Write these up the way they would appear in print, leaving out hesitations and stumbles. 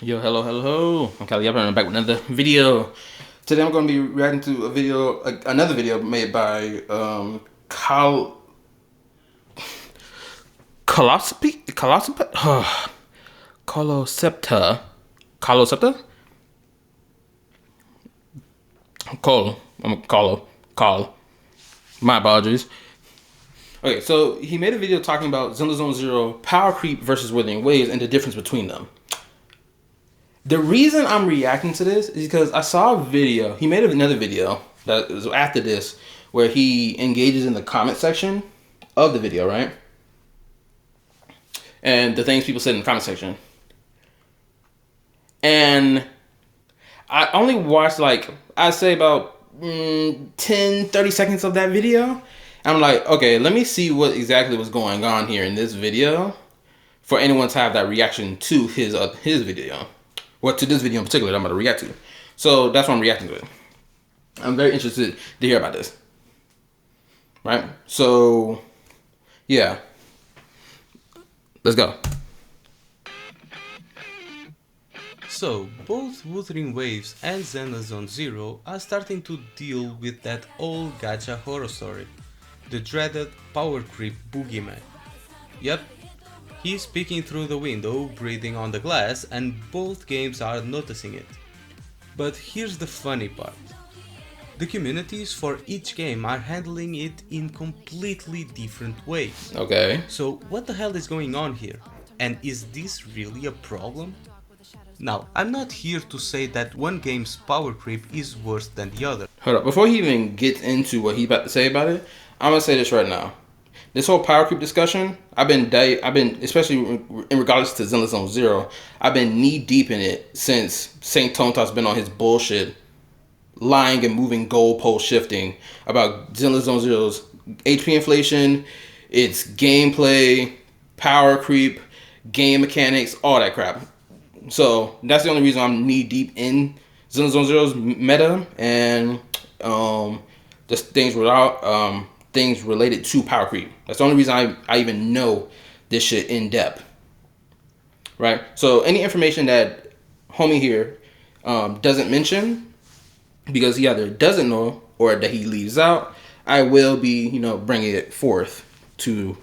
Yo, hello, hello. I'm KallaTheYapper and I'm back with another video. Today I'm going to be reacting to another video made by Kal KallaTheYapper. Call. My apologies. Okay, so he made a video talking about Zenless Zone Zero, power creep versus withering waves, and the difference between them. The reason I'm reacting to this is because I saw a video. He made another video that was after this where he engages in the comment section of the video, right? And the things people said in the comment section. And I only watched I'd say about 10-30 seconds of that video. I'm like, okay, let me see what exactly was going on here in this video for anyone to have that reaction to his video. Well, to this video in particular that I'm going to react to. So that's why I'm reacting to it. I'm very interested to hear about this. Right? So, yeah. Let's go. So, both Wuthering Waves and Zenless Zone Zero are starting to deal with that old gacha horror story, the dreaded power creep boogeyman. Yep, he's peeking through the window, breathing on the glass, and both games are noticing it. But here's the funny part. The communities for each game are handling it in completely different ways. Okay. So what the hell is going on here? And is this really a problem? Now, I'm not here to say that one game's power creep is worse than the other. Hold up. Before he even gets into what he's about to say about it, I'm going to say this right now. This whole power creep discussion, I've been, especially in regards to Zenless Zone Zero, I've been knee deep in it since Saint Tonta's been on his bullshit, lying and moving goalpost shifting about Zenless Zone Zero's HP inflation, its gameplay, power creep, game mechanics, all that crap. So that's the only reason I'm knee deep in Zenless Zone Zero's meta and just things without things related to power creep. That's the only reason I even know this shit in depth. Right? So any information that homie here doesn't mention, because he either doesn't know or that he leaves out, I will be, bringing it forth to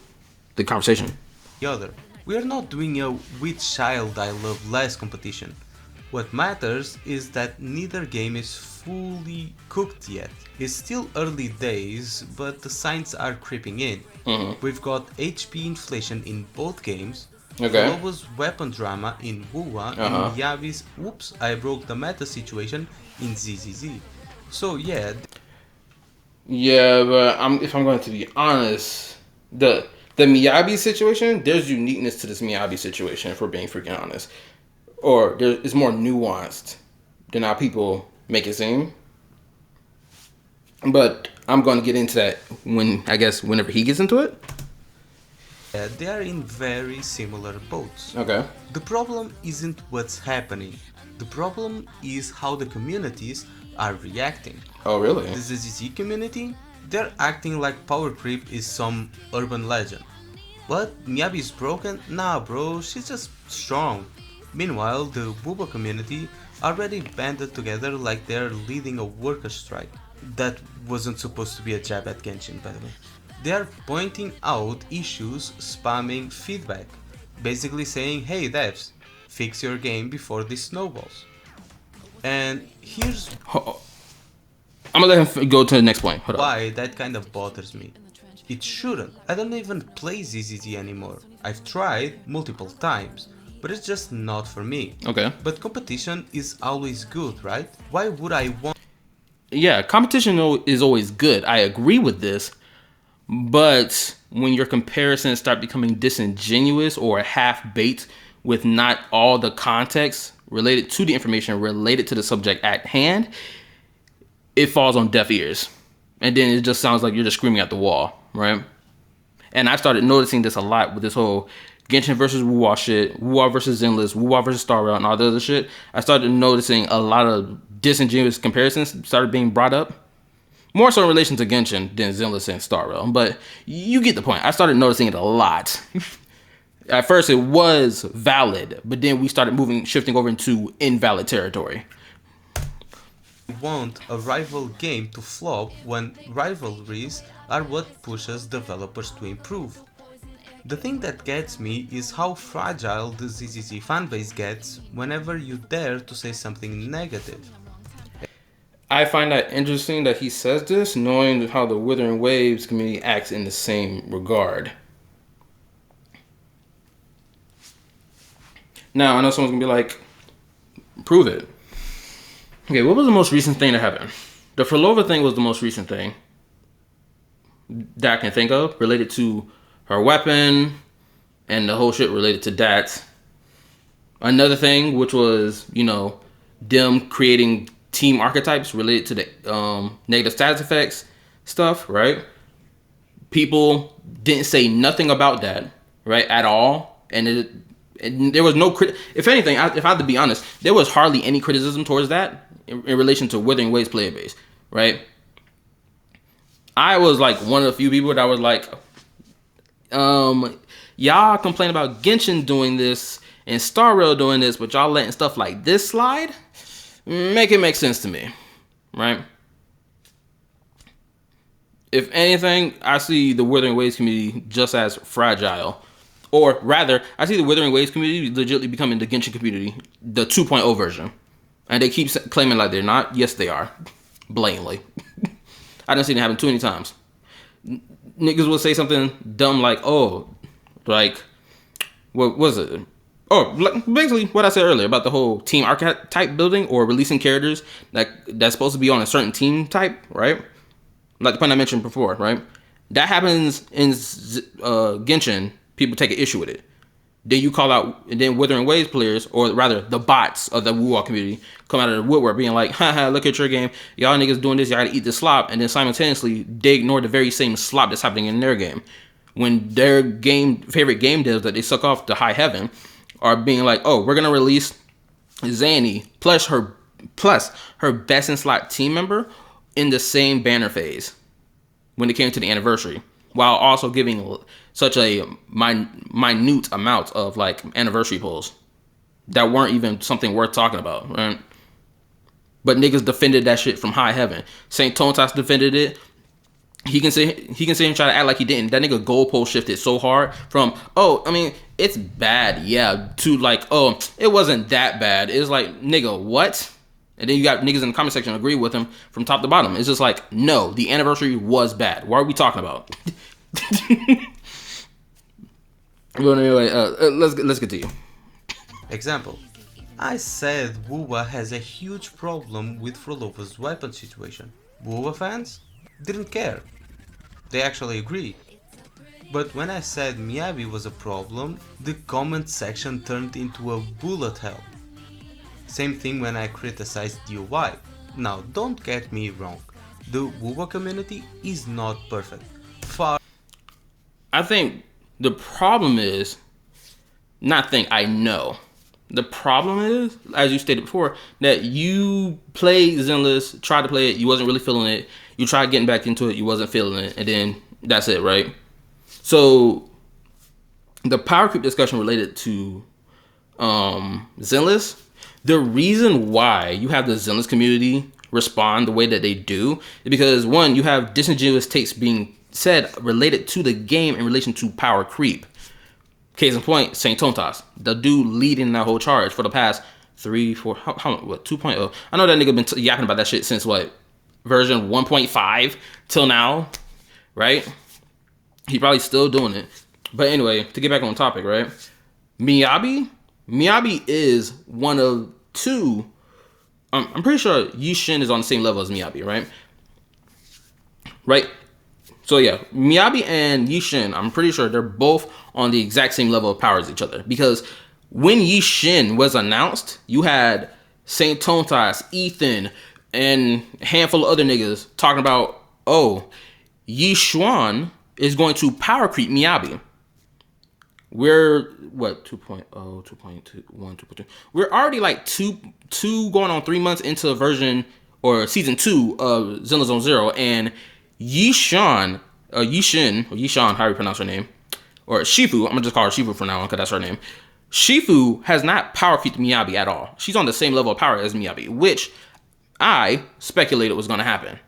the conversation. The other. We are not doing a which child I love less competition. What matters is that neither game is fully cooked yet. It's still early days, but the signs are creeping in. We've got HP inflation in both games, Lobo's weapon drama in Wuwa, and Yabi's oops, I broke the meta situation in ZZZ. So yeah. Yeah, but if I'm going to be honest, the Miyabi situation, there's uniqueness to this Miyabi situation, if we're being freaking honest. Or it's more nuanced than how people make it seem. But I'm going to get into that whenever he gets into it. They are in very similar boats. Okay. The problem isn't what's happening. The problem is how the communities are reacting. Oh, really? The ZZZ community? They're acting like power creep is some urban legend. What? Miyabi is broken? Nah bro, she's just strong. Meanwhile, the Wuba community already banded together like they're leading a worker strike. That wasn't supposed to be a jab at Genshin, by the way. They are pointing out issues, spamming feedback, basically saying, hey devs, fix your game before this snowballs. And here's I'm gonna let him go to the next point. Hold why that kind of bothers me. It shouldn't. I don't even play ZZZ anymore. I've tried multiple times, but it's just not for me. Okay. But competition is always good, right? Why would I want... Yeah, competition is always good. I agree with this. But when your comparisons start becoming disingenuous or half-baked with not all the context related to the information related to the subject at hand, it falls on deaf ears. And then it just sounds like you're just screaming at the wall, right? And I started noticing this a lot with this whole Genshin versus Wuwa shit, Wuwa versus Zenless, Wuwa versus Star Rail, and all the other shit. I started noticing a lot of disingenuous comparisons started being brought up. More so in relation to Genshin than Zenless and Star Rail. But you get the point. I started noticing it a lot. At first, it was valid, but then we started shifting over into invalid territory. Want a rival game to flop when rivalries are what pushes developers to improve. The thing that gets me is how fragile the ZZZ fanbase gets whenever you dare to say something negative. I find that interesting that he says this, knowing how the Withering Waves community acts in the same regard. Now, I know someone's gonna be like, prove it. Okay, what was the most recent thing that happened? The Frolova thing was the most recent thing that I can think of related to her weapon and the whole shit related to that. Another thing, which was, them creating team archetypes related to the negative status effects stuff, right? People didn't say nothing about that, right, at all. And there was no if anything, if I have to be honest, there was hardly any criticism towards that in relation to Withering Waves player base, right? I was like one of the few people that was like, y'all complain about Genshin doing this and Star Rail doing this, but y'all letting stuff like this slide? Make it make sense to me, right? If anything, I see the Withering Waves community just as fragile. Or rather, I see the Withering Waves community legitimately becoming the Genshin community, the 2.0 version. And they keep claiming like they're not. Yes, they are. Blatantly. I done seen it happen too many times. Niggas will say something dumb like, oh, like, what was it? Oh, basically what I said earlier about the whole team archetype building or releasing characters that's supposed to be on a certain team type, right? Like the point I mentioned before, right? That happens in Genshin. People take an issue with it. Then you call out, and then Withering Waves players, or rather the bots of the Woo community, come out of the woodwork being like, haha, look at your game. Y'all niggas doing this, y'all gotta eat the slop. And then simultaneously, they ignore the very same slop that's happening in their game. When their favorite game devs that they suck off to high heaven are being like, oh, we're gonna release Zanny plus her best in slot team member in the same banner phase when it came to the anniversary, while also giving such a minute amount of like anniversary polls that weren't even something worth talking about, right? But niggas defended that shit from high heaven. Saint Tontas defended it. He can sit and try to act like he didn't. That nigga goalpost shifted so hard from, oh, I mean, it's bad, yeah, to like, oh, it wasn't that bad. It's like, nigga, what? And then you got niggas in the comment section agree with him from top to bottom. It's just like, no, the anniversary was bad. What are we talking about? But anyway, let's continue. Example. I said Wuwa has a huge problem with Frolova's weapon situation. Wuwa fans didn't care. They actually agree. But when I said Miyabi was a problem, the comment section turned into a bullet hell. Same thing when I criticized DOI. Now don't get me wrong, the Wuwa community is not perfect. I think the problem is, I know. The problem is, as you stated before, that you played Zenless, tried to play it, you wasn't really feeling it. You tried getting back into it, you wasn't feeling it, and then that's it, right? So the power creep discussion related to Zenless, the reason why you have the Zenless community respond the way that they do is because, one, you have disingenuous takes being said related to the game in relation to power creep. Case in point, Saint Tontas, the dude leading that whole charge for the past 2.0. I know that nigga been yapping about that shit since version 1.5 till now, right? He probably still doing it. But anyway, to get back on topic, right? Miyabi is one of two. I'm pretty sure Yishin is on the same level as Miyabi, right? Right? So yeah, Miyabi and Yishin, I'm pretty sure they're both on the exact same level of power as each other. Because when Yishin was announced, you had Saint Tontas, Ethan, and a handful of other niggas talking about, oh, Yishuan is going to power creep Miyabi. We're 2.0, 2.2, 1, 2.2. We're already like two going on 3 months into version or season 2 of Zenless Zone Zero, and Yishin, however you pronounce her name, or Shifu. I'm gonna just call her Shifu from now on because that's her name. Shifu has not power creeped Miyabi at all. She's on the same level of power as Miyabi, which I speculated was gonna happen.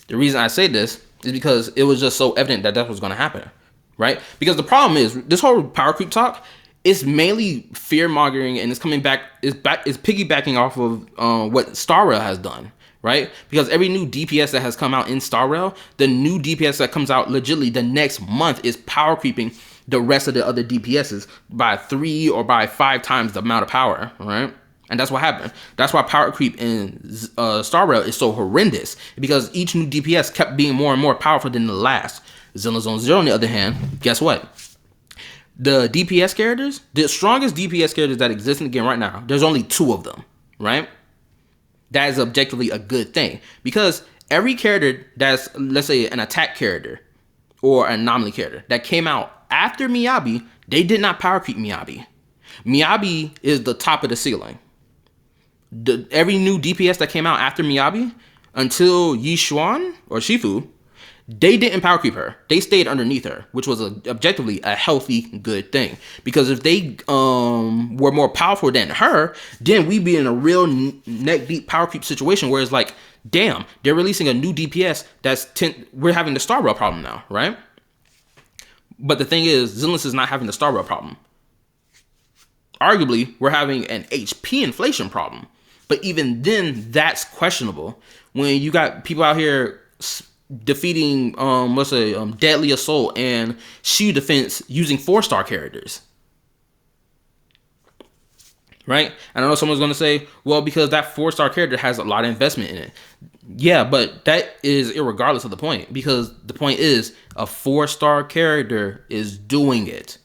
The reason I say this is because it was just so evident that that was gonna happen, right? Because the problem is this whole power creep talk is mainly fear mongering, and it's coming back. It's piggybacking off of what Star Rail has done. Right? Because every new DPS that has come out in Star Rail, the new DPS that comes out legitimately the next month is power creeping the rest of the other DPSs by 3 or by 5 times the amount of power, right? And that's what happened. That's why power creep in Star Rail is so horrendous, because each new DPS kept being more and more powerful than the last. Zenless Zone Zero, on the other hand, guess what? The DPS characters, the strongest DPS characters that exist in the game right now, there's only 2 of them, right? That is objectively a good thing, because every character that's, let's say, an attack character or an anomaly character that came out after Miyabi, they did not power creep Miyabi. Miyabi is the top of the ceiling. Every new DPS that came out after Miyabi until Yishuan or Shifu, they didn't power creep her. They stayed underneath her, which was objectively a healthy, good thing. Because if they were more powerful than her, then we'd be in a real neck deep power creep situation where it's like, damn, they're releasing a new DPS we're having the Star Rail problem now, right? But the thing is, Zenless is not having the Star Rail problem. Arguably, we're having an HP inflation problem. But even then, that's questionable. When you got people out here defeating Deadly Assault and Shield Defense using 4-star characters, right? And I know someone's going to say, well, because that 4-star character has a lot of investment in it. Yeah, but that is irregardless of the point, because the point is a 4-star character is doing it,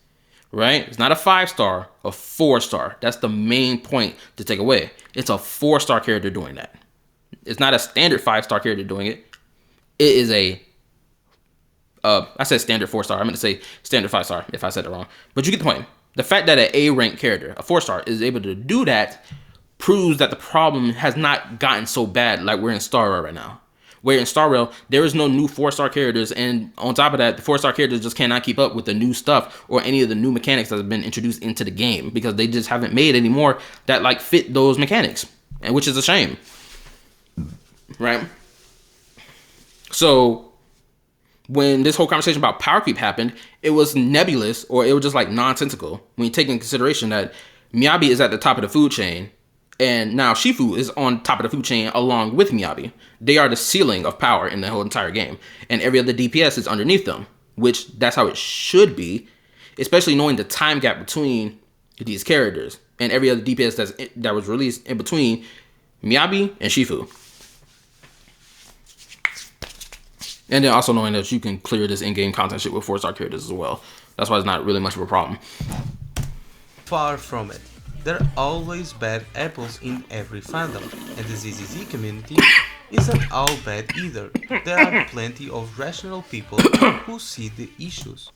right? It's not a 5-star, a 4-star. That's the main point to take away. It's a 4-star character doing that. It's not a standard 5-star character doing it. It is I said standard 4-star. I'm going to say standard 5-star if I said it wrong. But you get the point. The fact that an A-ranked character, a 4-star, is able to do that proves that the problem has not gotten so bad like we're in Star Rail right now. Where in Star Rail, there is no new 4-star characters, and on top of that, the 4-star characters just cannot keep up with the new stuff or any of the new mechanics that have been introduced into the game, because they just haven't made any more that like fit those mechanics, and which is a shame, right? So when this whole conversation about power creep happened, it was nebulous, or it was just like nonsensical when you take into consideration that Miyabi is at the top of the food chain, and now Shifu is on top of the food chain along with Miyabi. They are the ceiling of power in the whole entire game, and every other DPS is underneath them, which that's how it should be, especially knowing the time gap between these characters and every other DPS that was released in between Miyabi and Shifu. And then also knowing that you can clear this in-game content shit with 4-star characters as well. That's why it's not really much of a problem. Far from it. There are always bad apples in every fandom, and the ZZZ community isn't all bad either. There are plenty of rational people who see the issues.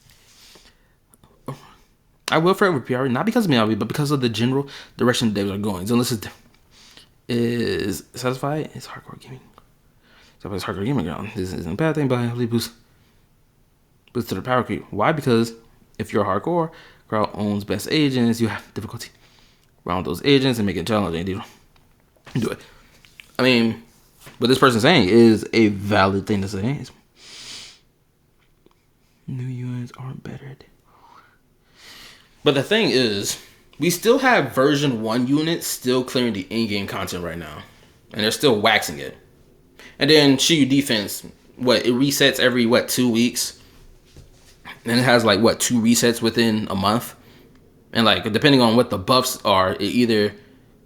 I will forever PR, not because of Miyabi, but because of the general direction they are going. Zenless is satisfied. It's hardcore gaming. So it's hardcore gaming ground. This isn't a bad thing, but I boost to the power creep. Why? Because if you're hardcore, crowd owns best agents, you have difficulty around those agents and make it challenging. Do it. I mean, what this person's saying is a valid thing to say. New units aren't better. But the thing is, we still have version 1 units still clearing the in-game content right now. And they're still waxing it. And then Shiyu defense, it resets every 2 weeks. And it has 2 resets within a month. And depending on what the buffs are, it either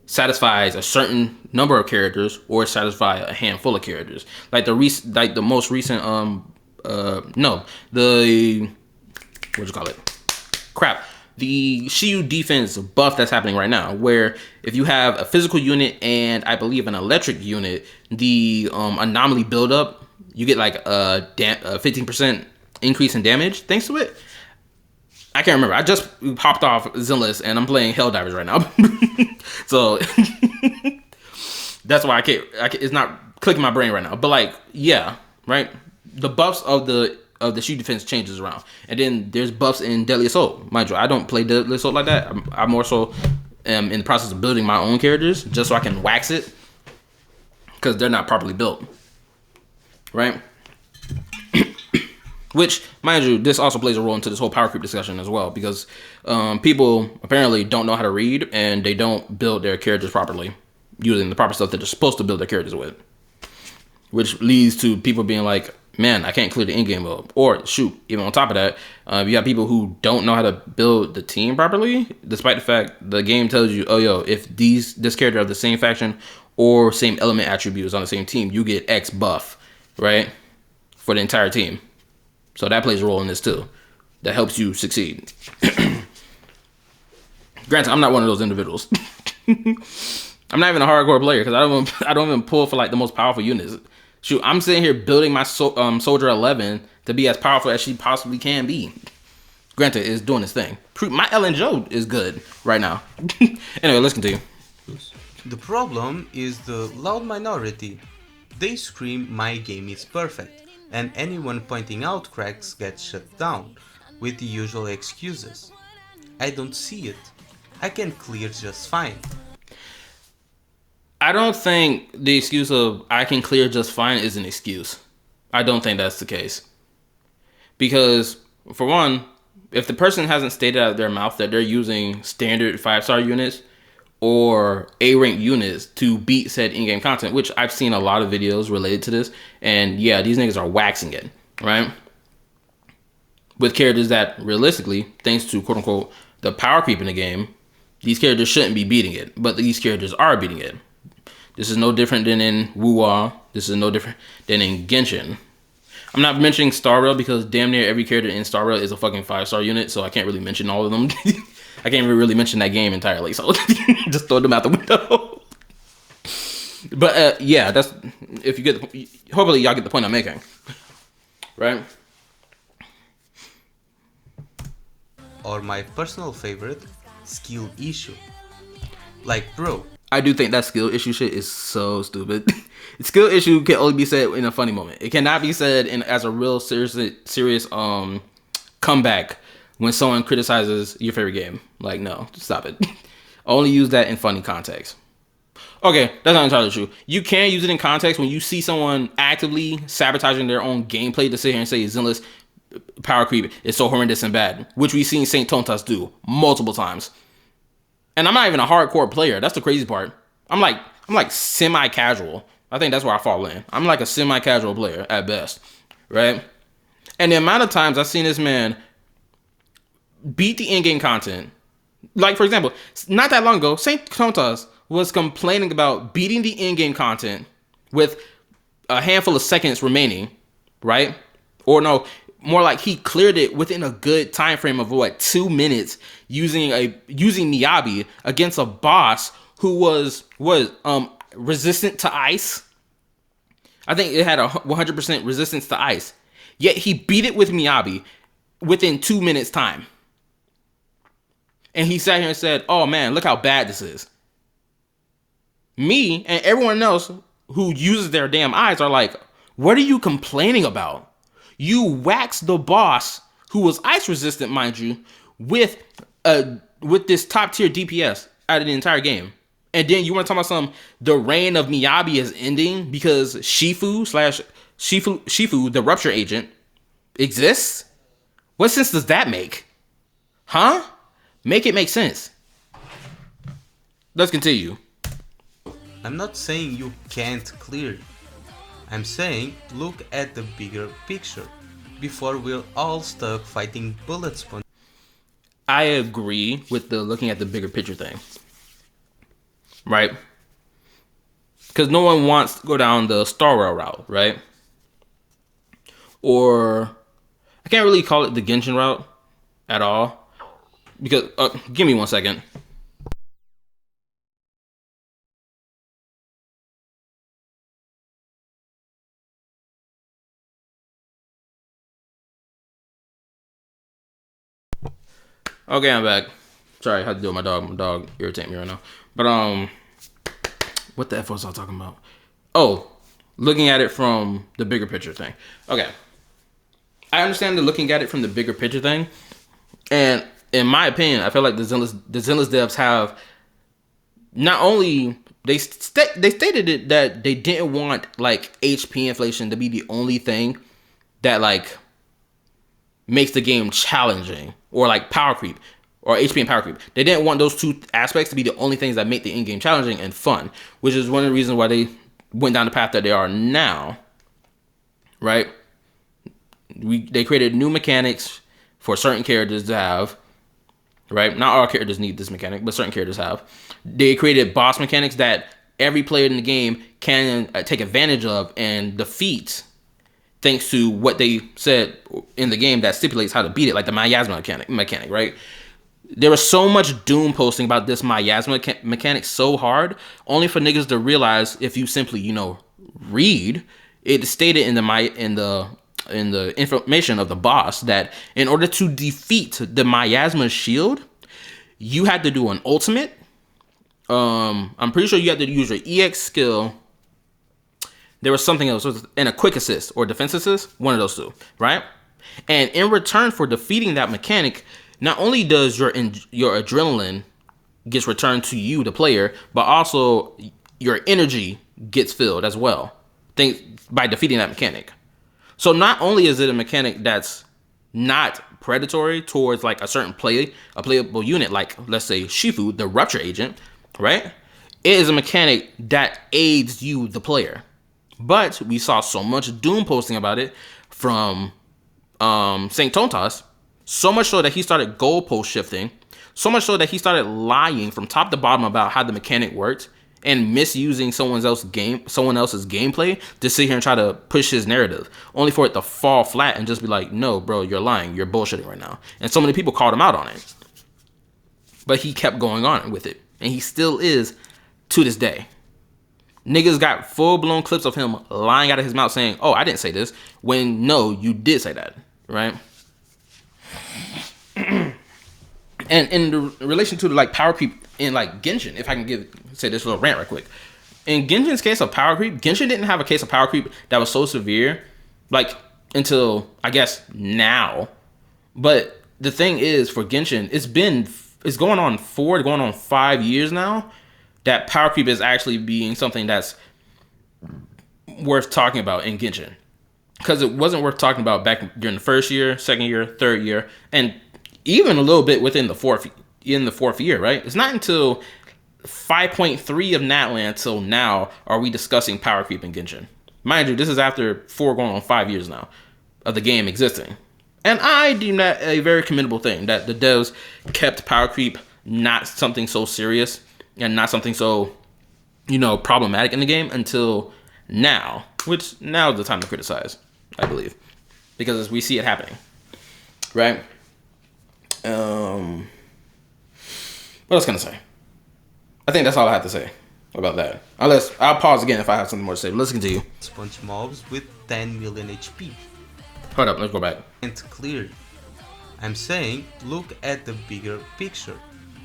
satisfies a certain number of characters or satisfy a handful of characters. The most recent the Shiyu defense buff that's happening right now, where if you have a physical unit and I believe an electric unit, the anomaly buildup, you get a 15% increase in damage thanks to it. I can't remember. I just popped off Zenless and I'm playing Helldivers right now. So that's why I can't, it's not clicking my brain right now. But yeah, right? The buffs of the of the shield defense changes around. And then there's buffs in Deadly Assault. Mind you, I don't play Deadly Assault like that. I'm more so in the process of building my own characters just so I can wax it because they're not properly built, right? Which, mind you, this also plays a role into this whole power creep discussion as well, because people apparently don't know how to read and they don't build their characters properly using the proper stuff that they're supposed to build their characters with. Which leads to people being like, man, I can't clear the in-game mode. Or, shoot, even on top of that, you have people who don't know how to build the team properly, despite the fact the game tells you, oh, yo, if this character of the same faction or same element attribute is on the same team, you get X buff, right? For the entire team. So that plays a role in this too. That helps you succeed. Granted, I'm not one of those individuals. I'm not even a hardcore player because I don't even pull for like the most powerful units. Shoot, I'm sitting here building my Soldier 11 to be as powerful as she possibly can be. Granted, it's doing its thing. My Ellen Joe is good right now. Anyway, let's continue. The problem is the loud minority. They scream my game is perfect, and anyone pointing out cracks gets shut down, with the usual excuses. I don't see it. I can clear just fine. I don't think the excuse of I can clear just fine is an excuse. I don't think that's the case. Because, for one, if the person hasn't stated out of their mouth that they're using standard 5-star units or A-rank units to beat said in-game content, which I've seen a lot of videos related to this, and yeah, these niggas are waxing it, right? With characters that, realistically, thanks to quote-unquote the power creep in the game, these characters shouldn't be beating it, but these characters are beating it. This is no different than in Wuwa. This is no different than in Genshin. I'm not mentioning Star Rail because damn near every character in Star Rail is a fucking 5-star unit, so I can't really mention all of them. I can't even really mention that game entirely, so just throw them out the window. But yeah, that's if you get. Hopefully, y'all get the point I'm making, right? Or my personal favorite, skill issue. Like, bro. I do think that skill issue shit is so stupid. Skill issue can only be said in a funny moment. It cannot be said as a real serious comeback when someone criticizes your favorite game. Like, no, stop it. Only use that in funny context. Okay, that's not entirely true. You can use it in context when you see someone actively sabotaging their own gameplay to sit here and say Zenless power creep is so horrendous and bad, which we've seen Saint Tontas do multiple times. And I'm not even a hardcore player. That's the crazy part. I'm like semi-casual. I think that's where I fall in. I'm like a semi-casual player at best, right? And the amount of times I've seen this man beat the in-game content. Like, for example, not that long ago, Saint Tontas was complaining about beating the in-game content with a handful of seconds remaining, right? Or no, more like he cleared it within a good time frame of 2 minutes using Miyabi against a boss who was resistant to ice. I think it had a 100% resistance to ice. Yet he beat it with Miyabi within 2 minutes time. And he sat here and said, "Oh man, look how bad this is." Me and everyone else who uses their damn eyes are like, "What are you complaining about? You waxed the boss, who was ice resistant, mind you, with this top tier DPS out of the entire game. And then you want to talk about the reign of Miyabi is ending because Shifu, the rupture agent, exists? What sense does that make? Huh? Make it make sense." Let's continue. I'm not saying you can't clear it. I'm saying look at the bigger picture before we're all stuck fighting bullet sponge. I agree with the looking at the bigger picture thing. Right? Because no one wants to go down the Star Rail route, right? Or I can't really call it the Genshin route at all. Because give me 1 second. Okay, I'm back. Sorry, I had to deal with my dog. My dog irritate me right now. But what the F was I talking about? Oh, looking at it from the bigger picture thing. Okay. I understand the looking at it from the bigger picture thing, and in my opinion, I feel like the Zenless devs have not only they stated it that they didn't want like HP inflation to be the only thing that like makes the game challenging, or like power creep or HP and power creep. They didn't want those two aspects to be the only things that make the in-game challenging and fun, which is one of the reasons why they went down the path that they are now, right? They created new mechanics for certain characters to have, right? Not all characters need this mechanic, but certain characters have. They created boss mechanics that every player in the game can take advantage of and defeat, thanks to what they said in the game that stipulates how to beat it, like the miasma mechanic, right? There was so much doom posting about this miasma mechanic so hard, only for niggas to realize if you simply, read it stated in the information of the boss that in order to defeat the miasma shield, you had to do an ultimate. I'm pretty sure you had to use your EX skill. There was something else, and a quick assist or defense assist, one of those two, right? And in return for defeating that mechanic, not only does your adrenaline gets returned to you, the player, but also your energy gets filled as well, by defeating that mechanic. So not only is it a mechanic that's not predatory towards like a certain playable unit, like let's say Shifu, the Rupture Agent, right? It is a mechanic that aids you, the player. But we saw so much doom posting about it from Saint Tontas, so much so that he started goalpost shifting, so much so that he started lying from top to bottom about how the mechanic worked and misusing someone else's gameplay to sit here and try to push his narrative, only for it to fall flat and just be like, no, bro, you're lying, you're bullshitting right now. And so many people called him out on it. But he kept going on with it, and he still is to this day. Niggas got full-blown clips of him lying out of his mouth saying, oh, I didn't say this, when no, you did say that, right? And in relation to like power creep in like Genshin, if I can say this little rant right quick. In Genshin's case of power creep, Genshin didn't have a case of power creep that was so severe, like until I guess now. But the thing is, for Genshin, it's going on 5 years now that power creep is actually being something that's worth talking about in Genshin. Because it wasn't worth talking about back during the first year, second year, third year, and even a little bit within the fourth year, right? It's not until 5.3 of Natland till now are we discussing power creep in Genshin. Mind you, this is after 4 going on 5 years now of the game existing. And I deem that a very commendable thing, that the devs kept power creep not something so serious and not something so, problematic in the game until now, which now is the time to criticize, I believe, because we see it happening, right? What else can I say? I think that's all I have to say about that. Unless I'll pause again if I have something more to say. But let's continue. Sponge mobs with 10 million HP. Hold up, let's go back. And clear. I'm saying look at the bigger picture.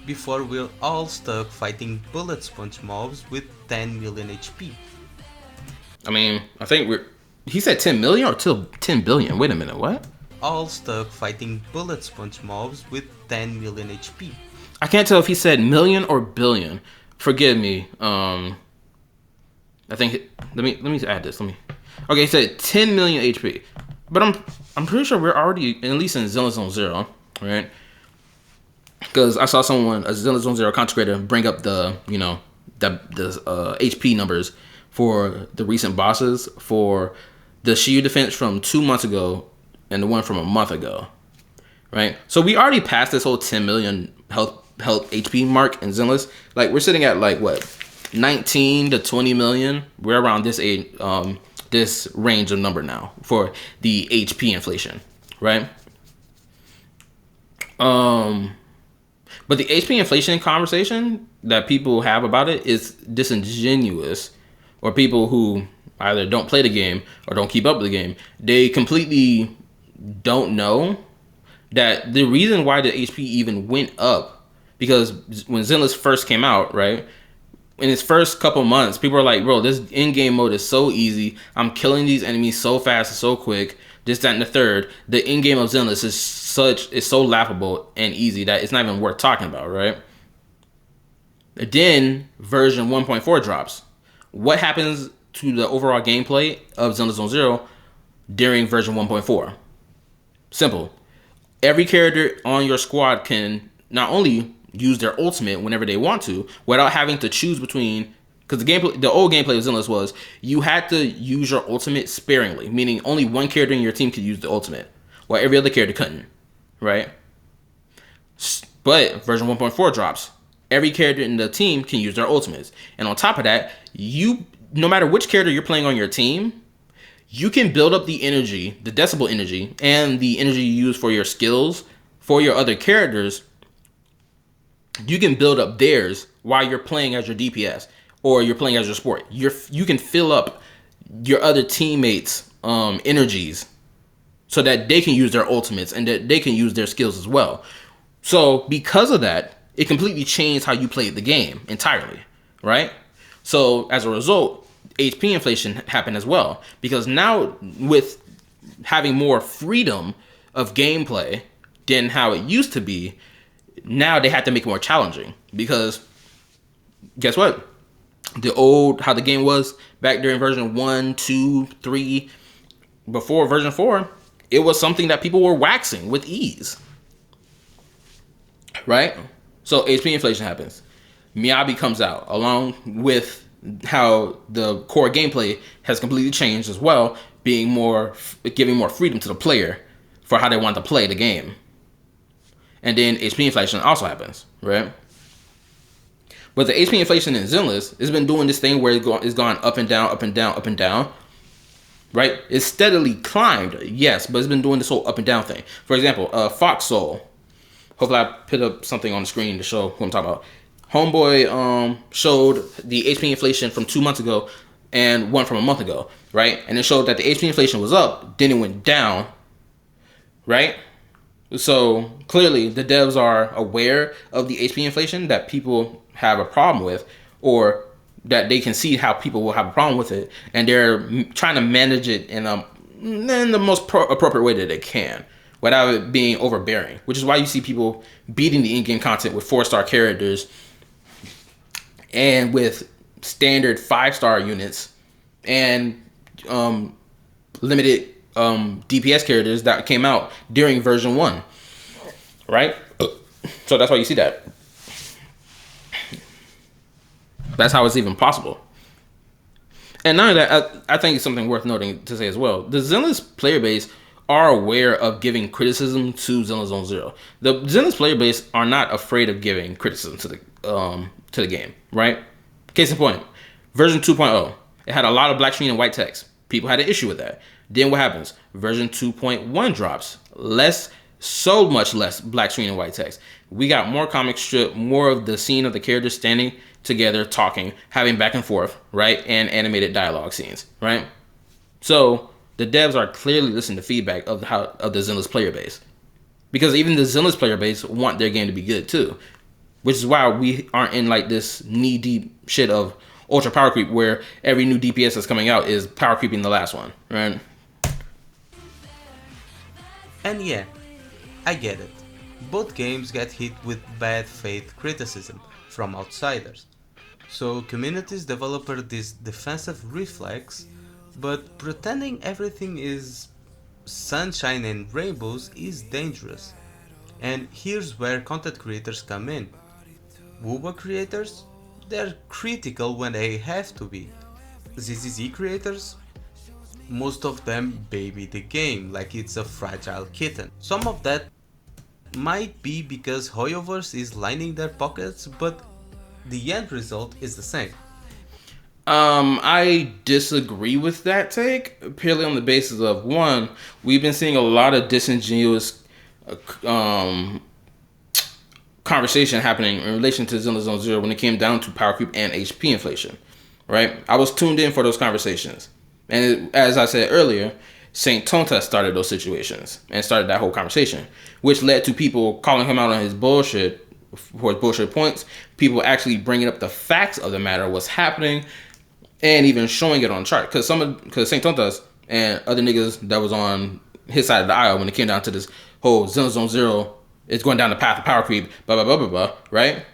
Before we're all stuck fighting bullet sponge mobs with 10 million HP. I mean, I think he said 10 million or 10 billion. Wait a minute, what? All stuck fighting bullet sponge mobs with 10 million HP. I can't tell if he said million or billion. Forgive me. I think let me add this. Okay, he said 10 million HP. But I'm pretty sure we're already at least in Zenless Zone Zero, right? Because I saw a Zenless Zone Zero content creator, bring up the HP numbers for the recent bosses for the Shield defense from 2 months ago and the one from a month ago, right? So we already passed this whole 10 million health HP mark in Zenless. Like we're sitting at like what, 19 to 20 million. We're around this this range of number now for the HP inflation, right? But the HP inflation conversation that people have about it is disingenuous, or people who either don't play the game or don't keep up with the game. They completely don't know that the reason why the HP even went up, because when Zenless first came out, right, in its first couple months, people are like, bro, this in-game mode is so easy. I'm killing these enemies so fast and so quick. This, that, and the third. The in-game of Zenless is so laughable and easy that it's not even worth talking about, right? Then version 1.4 drops. What happens to the overall gameplay of Zenless Zone Zero during version 1.4? Simple. Every character on your squad can not only use their ultimate whenever they want to, without having to choose between. Because the old gameplay of Zenless was you had to use your ultimate sparingly, meaning only one character in your team could use the ultimate, while every other character couldn't, right? But version 1.4 drops. Every character in the team can use their ultimates, and on top of that, no matter which character you're playing on your team, you can build up the energy, the decibel energy, and the energy you use for your skills for your other characters. You can build up theirs while you're playing as your DPS or you're playing as your support. You can fill up your other teammates' energies so that they can use their ultimates and that they can use their skills as well. So because of that, it completely changed how you played the game entirely, right? So as a result, HP inflation happened as well, because now with having more freedom of gameplay than how it used to be, now they had to make it more challenging, because guess what? How the game was back during version 1, 2, 3, before version 4, it was something that people were waxing with ease, right? So HP inflation happens. Miyabi comes out along with how the core gameplay has completely changed as well, giving more freedom to the player for how they want to play the game. And then HP inflation also happens, right? But the HP inflation in Zenless has been doing this thing where it's gone up and down, up and down, up and down, right? It's steadily climbed, yes, but it's been doing this whole up and down thing. For example, Fox Soul. Hopefully I put up something on the screen to show who I'm talking about. Homeboy showed the HP inflation from 2 months ago and one from a month ago, right? And it showed that the HP inflation was up, then it went down, right? So clearly the devs are aware of the HP inflation that people have a problem with, or that they can see how people will have a problem with it, and they're trying to manage it in the most appropriate way that they can, without it being overbearing. Which is why you see people beating the in-game content with 4-star characters and with standard 5-star units and limited DPS characters that came out during version 1, right? So that's why you see that. That's how it's even possible. And none of that, I think it's something worth noting to say as well. The Zenless player base are aware of giving criticism to Zenless Zone Zero. The Zenless player base are not afraid of giving criticism to the game, right? Case in point, version 2.0, it had a lot of black screen and white text. People had an issue with that. Then what happens? Version 2.1 drops. So much less black screen and white text. We got more comic strip, more of the scene of the characters standing together, talking, having back and forth, right? And animated dialogue scenes, right? So the devs are clearly listening to feedback of the Zenless player base, because even the Zenless player base want their game to be good too, which is why we aren't in like this knee deep shit of ultra power creep where every new DPS that's coming out is power creeping the last one, right? And yeah, I get it. Both games get hit with bad faith criticism from outsiders. So communities develop this defensive reflex, but pretending everything is sunshine and rainbows is dangerous. And here's where content creators come in. WooBa creators? They're critical when they have to be. ZZZ creators? Most of them baby the game like it's a fragile kitten. Some of that might be because Hoyoverse is lining their pockets, but the end result is the same. I disagree with that take, purely on the basis of, one, we've been seeing a lot of disingenuous conversation happening in relation to Zenless Zone Zero when it came down to power creep and HP inflation, right? I was tuned in for those conversations. And as I said earlier, Saint Tonta started those situations and started that whole conversation, which led to people calling him out on his bullshit for bullshit points. People actually bringing up the facts of the matter, what's happening, and even showing it on chart. Because Saint Tontas and other niggas that was on his side of the aisle when it came down to this whole Zenless Zone Zero, it's going down the path of power creep, blah blah blah blah blah. Right?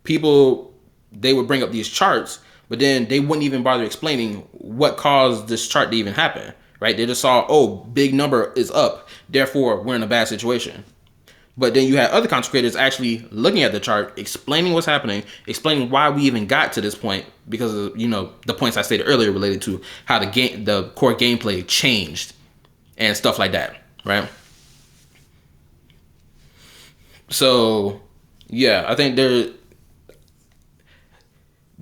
People, they would bring up these charts, but then they wouldn't even bother explaining what caused this chart to even happen. Right? They just saw, oh, big number is up, therefore we're in a bad situation. But then you had other content creators actually looking at the chart, explaining what's happening, explaining why we even got to this point, because of, you know, the points I stated earlier related to how the core gameplay changed and stuff like that, right? So yeah, I think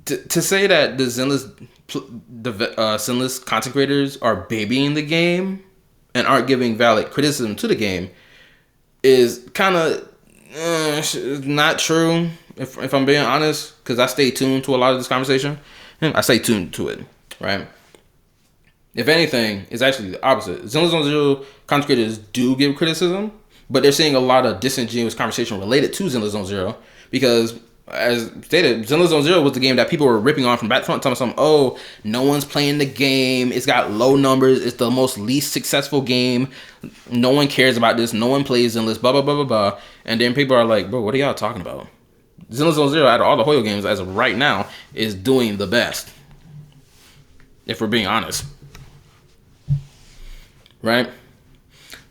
to say that the Zenless content creators are babying the game and aren't giving valid criticism to the game is kind of not true, if I'm being honest, because I stay tuned to a lot of this conversation. I stay tuned to it, right? If anything, it's actually the opposite. Zenless Zone Zero content creators do give criticism, but they're seeing a lot of disingenuous conversation related to Zenless Zone Zero because, as stated, Zenless Zone Zero was the game that people were ripping on from back front, telling some, oh, no one's playing the game, it's got low numbers, it's the most least successful game, no one cares about this, no one plays Zenless, blah blah blah blah blah. And then people are like, bro, what are y'all talking about? Zenless Zone Zero, out of all the Hoyo games as of right now, is doing the best, if we're being honest, right?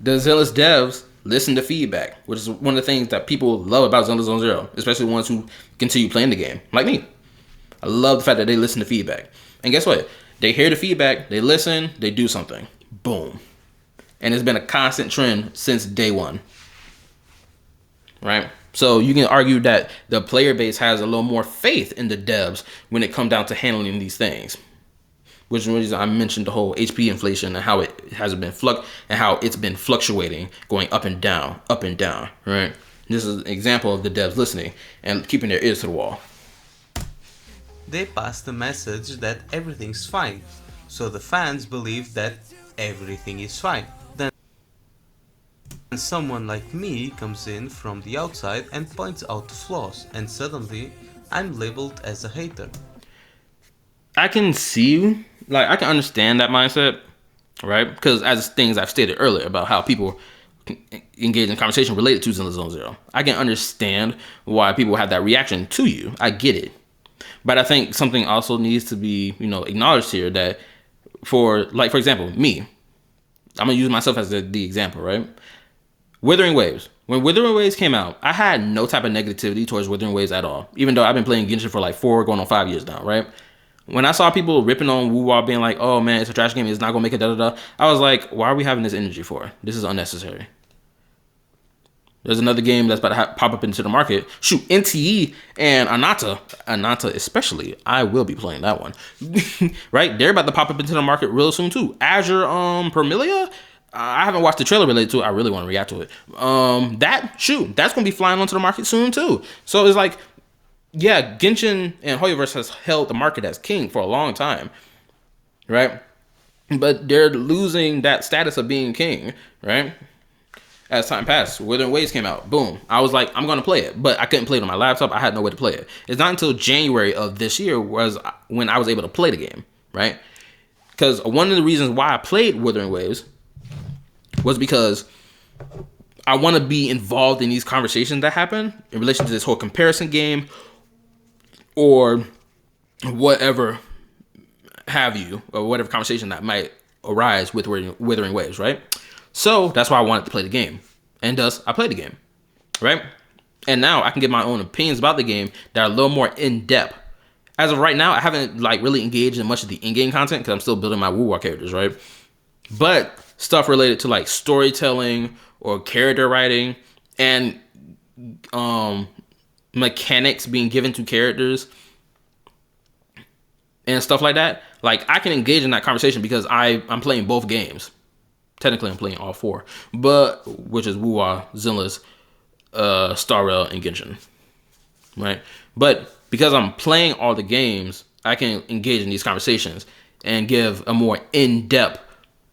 The Zenless devs listen to feedback, which is one of the things that people love about Zenless Zone Zero, especially ones who continue playing the game, like me. I love the fact that they listen to feedback. And guess what? They hear the feedback, they listen, they do something. Boom. And it's been a constant trend since day one. Right? So you can argue that the player base has a little more faith in the devs when it comes down to handling these things. Which is the reason I mentioned the whole HP inflation and how it has been fluctuating, going up and down, right? This is an example of the devs listening and keeping their ears to the wall. They pass the message that everything's fine, so the fans believe that everything is fine. Then someone like me comes in from the outside and points out the flaws, and suddenly I'm labeled as a hater. I can see, like, I can understand that mindset, right? Because as things I've stated earlier about how people engage in conversation related to Zenless Zone Zero, I can understand why people have that reaction to you. I get it. But I think something also needs to be, acknowledged here, that for example, me, I'm going to use myself as the example, right? Wuthering Waves. When Wuthering Waves came out, I had no type of negativity towards Wuthering Waves at all, even though I've been playing Genshin for like 4 going on 5 years now, right? When I saw people ripping on Woo-Wah being like, oh man, it's a trash game, it's not going to make it, da-da-da, I was like, why are we having this energy for? This is unnecessary. There's another game that's about to pop up into the market. Shoot, NTE and Anata especially, I will be playing that one. Right? They're about to pop up into the market real soon too. Azure Permilia? I haven't watched the trailer related to it. I really want to react to it. That's going to be flying onto the market soon too. So it's like, yeah, Genshin and Hoyoverse has held the market as king for a long time, right? But they're losing that status of being king, right? As time passed, Wuthering Waves came out. Boom. I was like, I'm going to play it. But I couldn't play it on my laptop. I had no way to play it. It's not until January of this year was when I was able to play the game, right? Because one of the reasons why I played Wuthering Waves was because I want to be involved in these conversations that happen in relation to this whole comparison game or whatever have you, or whatever conversation that might arise with Wuthering Waves, right? So that's why I wanted to play the game. And thus, I played the game, right? And now I can get my own opinions about the game that are a little more in-depth. As of right now, I haven't really engaged in much of the in-game content because I'm still building my Woo-Wah characters, right? But stuff related to storytelling or character writing and mechanics being given to characters and stuff like that, I can engage in that conversation because I'm playing both games. Technically, I'm playing all 4, but which is Woo-Wah, Zenless, Star Rail, and Genshin, right? But because I'm playing all the games, I can engage in these conversations and give a more in-depth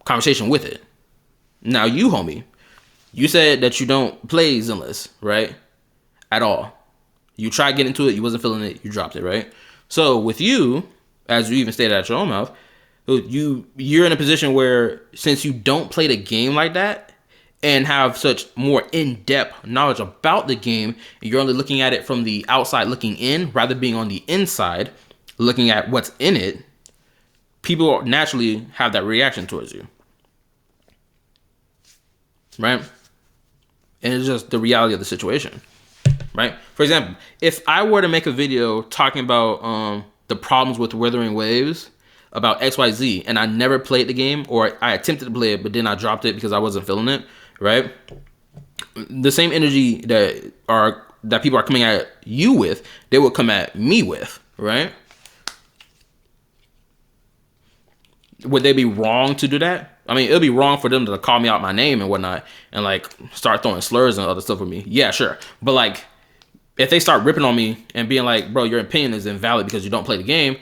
conversation with it. Now, you, homie, you said that you don't play Zenless, right? At all. You tried getting into it, you wasn't feeling it, you dropped it, right? So with you, as you even stated at your own mouth, you're in a position where since you don't play the game like that and have such more in-depth knowledge about the game, and you're only looking at it from the outside looking in rather than being on the inside looking at what's in it, people naturally have that reaction towards you, right? And it's just the reality of the situation, right? For example, if I were to make a video talking about the problems with Withering Waves, about XYZ, and I never played the game, or I attempted to play it, but then I dropped it because I wasn't feeling it, right? The same energy that people are coming at you with, they will come at me with, right? Would they be wrong to do that? I mean, it'll be wrong for them to call me out my name and whatnot and like start throwing slurs and other stuff with me. Yeah, sure. But like, if they start ripping on me and being like, bro, your opinion is invalid because you don't play the game,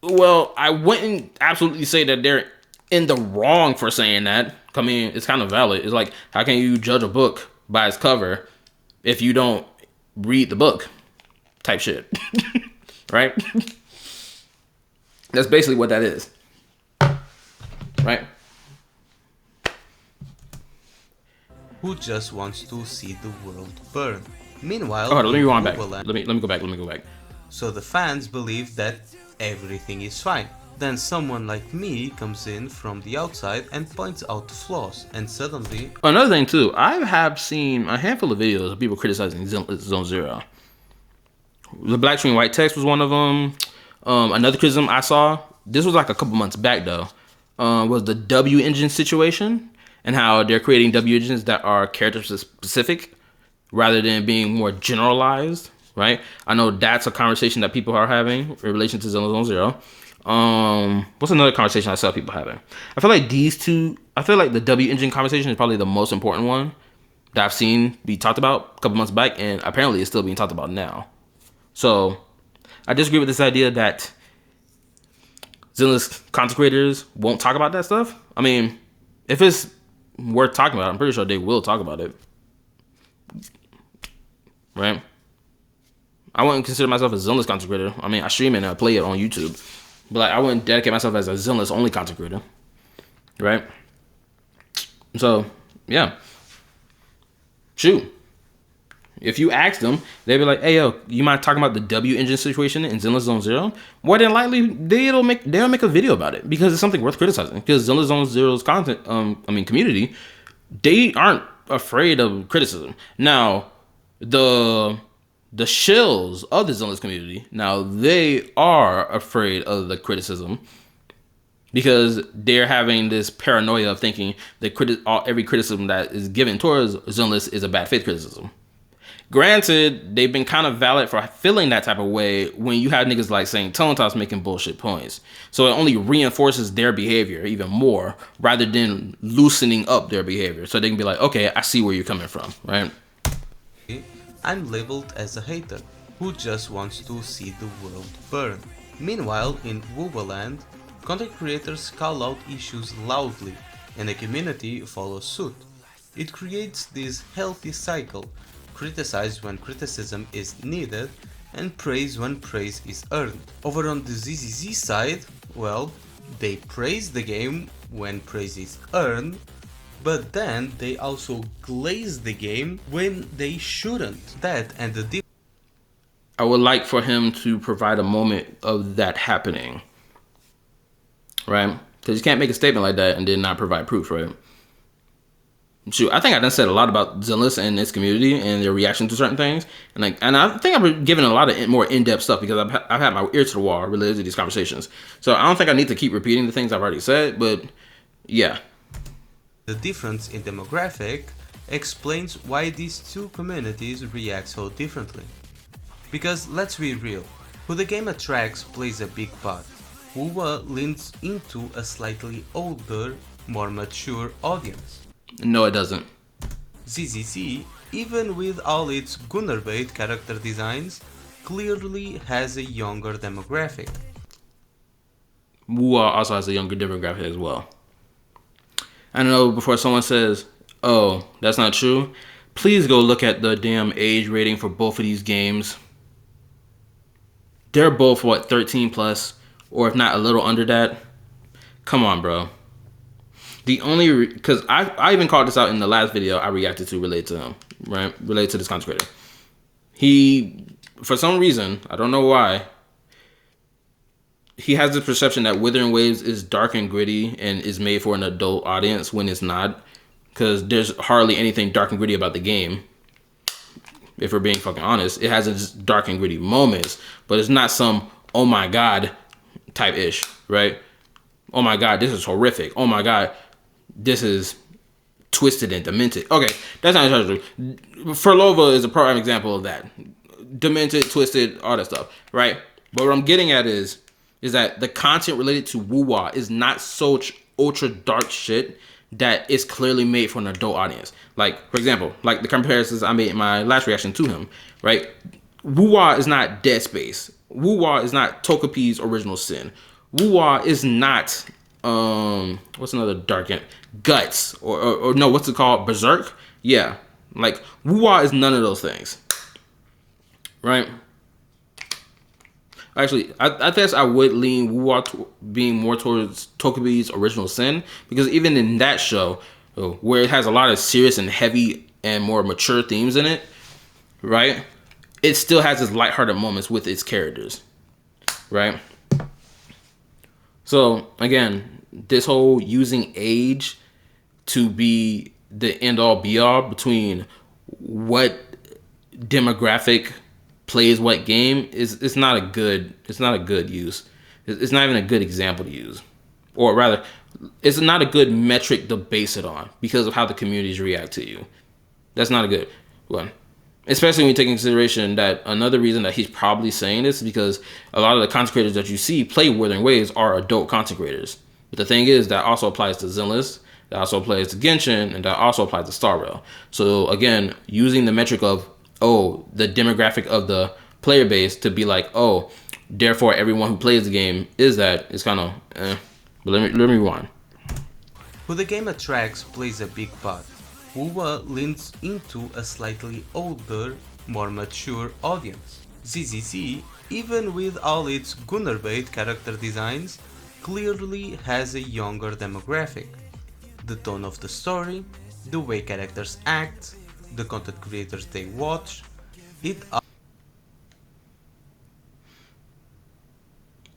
well, I wouldn't absolutely say that they're in the wrong for saying that. I mean, it's kind of valid. It's like, how can you judge a book by its cover if you don't read the book? Type shit. Right? That's basically what that is. Right? Who just wants to see the world burn. Meanwhile, let me rewind back. Let me go back. So the fans believe that everything is fine. Then someone like me comes in from the outside and points out the flaws, and suddenly... Another thing too, I have seen a handful of videos of people criticizing Zenless Zone Zero. The black screen white text was one of them. Another criticism I saw, this was like a couple months back though, was the W engine situation and how they're creating W engines that are character specific rather than being more generalized, right? I know that's a conversation that people are having in relation to Zenless Zone Zero. What's another conversation I saw people having? I feel like the W engine conversation is probably the most important one that I've seen be talked about a couple months back, and apparently it's still being talked about now. So I disagree with this idea that Zenless content creators won't talk about that stuff. I mean, if it's worth talking about, I'm pretty sure they will talk about it. Right? I wouldn't consider myself a Zenless content creator. I mean, I stream it and I play it on YouTube. But like, I wouldn't dedicate myself as a Zenless only content creator. Right? So, yeah. Shoot. If you ask them, they'd be like, "Hey, yo, you mind talking about the W engine situation in Zenless Zone Zero?" More than likely, they'll make a video about it because it's something worth criticizing. Because Zenless Zone Zero's content, community, they aren't afraid of criticism. Now, the shills of the Zenless community, now they are afraid of the criticism because they're having this paranoia of thinking that every criticism that is given towards Zenless is a bad faith criticism. Granted, they've been kind of valid for feeling that type of way when you have niggas like saying Tone Toss making bullshit points. So it only reinforces their behavior even more rather than loosening up their behavior. So they can be like, okay, I see where you're coming from, right? I'm labeled as a hater who just wants to see the world burn. Meanwhile, in Woobaland, content creators call out issues loudly and the community follows suit. It creates this healthy cycle. Criticize when criticism is needed and praise when praise is earned. Over on the ZZZ side, well, they praise the game when praise is earned, but then they also glaze the game when they shouldn't. I would like for him to provide a moment of that happening, right? Because you can't make a statement like that and then not provide proof, right? Shoot, I think I done said a lot about Zenless and its community and their reaction to certain things, and I think I've been given a lot of more in-depth stuff because I've had my ear to the wall related to these conversations. So I don't think I need to keep repeating the things I've already said, but yeah. The difference in demographic explains why these two communities react so differently. Because let's be real, who the game attracts plays a big part. Wuwa leans into a slightly older, more mature audience. No, it doesn't. ZZZ, even with all its Gunnerbait character designs, clearly has a younger demographic. Wuwa also has a younger demographic as well. I know before someone says, oh, that's not true, Please go look at the damn age rating for both of these games. They're both, what, 13 plus, or if not a little under that. Come on, bro. The only, because I even called this out in the last video I reacted to related to him, right? Related to this content creator. He, for some reason, I don't know why, he has this perception that Wuthering Waves is dark and gritty and is made for an adult audience when it's not. Because there's hardly anything dark and gritty about the game. If we're being fucking honest, it has its dark and gritty moments, but it's not some oh my god type ish, right? Oh my god, this is horrific. Oh my god, this is twisted and demented. Okay, that's not true. Furlova is a prime example of that. Demented, twisted, all that stuff, right? But what I'm getting at is that the content related to woo-wah is not such ultra dark shit that is clearly made for an adult audience. Like, for example, like the comparisons I made in my last reaction to him, right? Woo-wah is not Dead Space. Woo-wah is not Togepi's Original Sin. Woo-wah is not, what's another dark end? Guts, or no, what's it called? Berserk? Yeah, like, woo-wah is none of those things, right? Actually, I guess I would lean woo-wah being more towards Togepi's Original Sin, because even in that show, where it has a lot of serious and heavy and more mature themes in it, right? It still has its lighthearted moments with its characters, right? So, again, this whole using age to be the end-all be-all between what demographic plays what game it's not a good use. It's not even a good example to use, or rather, it's not a good metric to base it on because of how the communities react to you. That's not a good one, especially when you take into consideration that another reason that he's probably saying this is because a lot of the content creators that you see play Wuthering Waves are adult content creators. But the thing is, that also applies to Zenless, that also applies to Genshin, and that also applies to Star Rail. So again, using the metric of the demographic of the player base to be like, therefore everyone who plays the game is that, it's kind of But let me rewind. Who the game attracts plays a big part. Woo-wah leans into a slightly older, more mature audience. ZZC, even with all its Gunnar-bait character designs, clearly has a younger demographic. The tone of the story, the way characters act, the content creators they watch,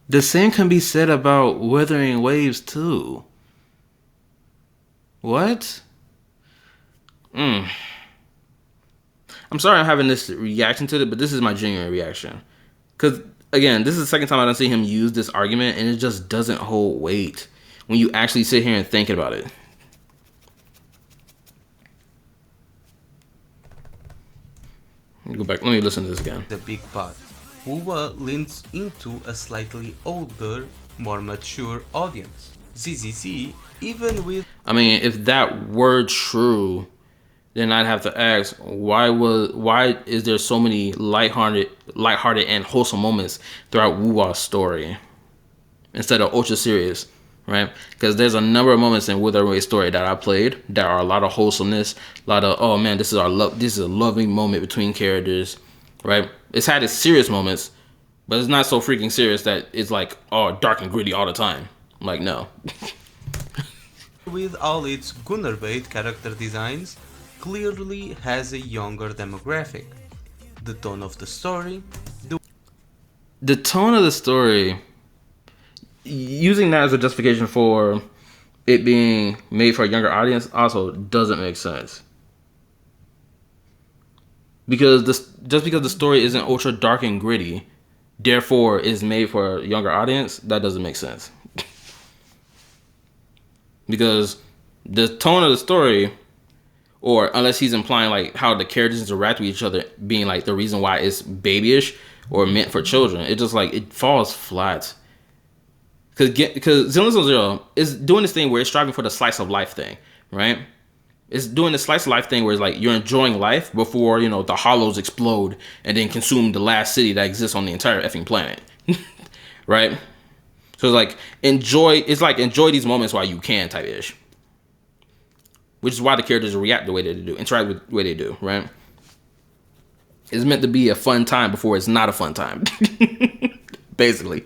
the same can be said about Wuthering Waves too. What? I'm sorry I'm having this reaction to it, but this is my genuine reaction. Because, again, this is the second time I don't see him use this argument, and it just doesn't hold weight when you actually sit here and think about it. Let me go back. Let me listen to this again. The big part. Woo-wah leans into a slightly older, more mature audience. ZZC, even with... I mean, if that were true, then I'd have to ask, why is there so many lighthearted and wholesome moments throughout Woo-wah's story instead of ultra serious, right? Because there's a number of moments in Wuthering Waves story that I played that are a lot of wholesomeness, a lot of, oh man, this is a loving moment between characters, right? It's had its serious moments, but it's not so freaking serious that it's like, dark and gritty all the time. Like, no. With all its Gunnar-bait character designs, clearly has a younger demographic. The tone of the story... The tone of the story, using that as a justification for it being made for a younger audience also doesn't make sense. Because just because the story isn't ultra dark and gritty, therefore is made for a younger audience, that doesn't make sense. Because the tone of the story, or unless he's implying like how the characters interact with each other being like the reason why it's babyish or meant for children, it just like, it falls flat. Because Zenless Zone Zero is doing this thing where it's striving for the slice of life thing, right? It's doing the slice of life thing where it's like you're enjoying life before, the hollows explode and then consume the last city that exists on the entire effing planet. Right? So it's like enjoy these moments while you can type ish. which is why the characters react the way they do, interact with the way they do, right? It's meant to be a fun time before it's not a fun time, basically.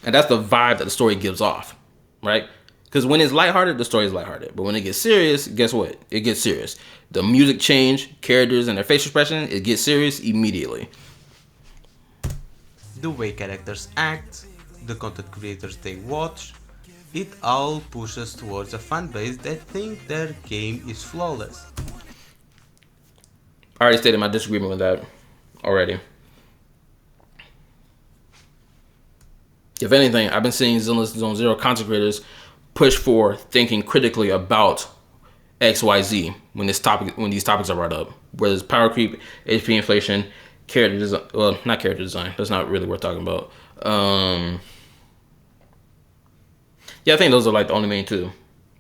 And that's the vibe that the story gives off, right? Because when it's lighthearted, the story is lighthearted. But when it gets serious, guess what? It gets serious. The music change, characters and their facial expression, it gets serious immediately. The way characters act, the content creators they watch, it all pushes towards a fan base that think their game is flawless. I already stated my disagreement with that already. If anything, I've been seeing Zenless Zone Zero content creators push for thinking critically about XYZ when these topics are brought up. Whether it's power creep, HP inflation, character design. Well, not character design. That's not really worth talking about. Yeah, I think those are like the only main two.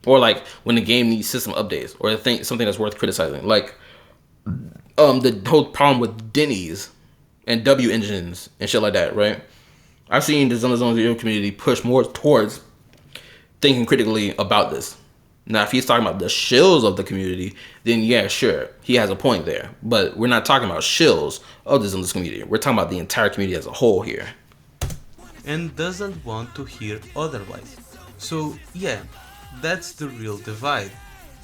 Or like when the game needs system updates, or I think something that's worth criticizing. Like the whole problem with Denny's and W engines and shit like that, right? I've seen the Zenless Zone Zero community push more towards thinking critically about this. Now, if he's talking about the shills of the community, then yeah, sure, he has a point there. But we're not talking about shills of the Zenless community. We're talking about the entire community as a whole here. And doesn't want to hear otherwise. So yeah, that's the real divide.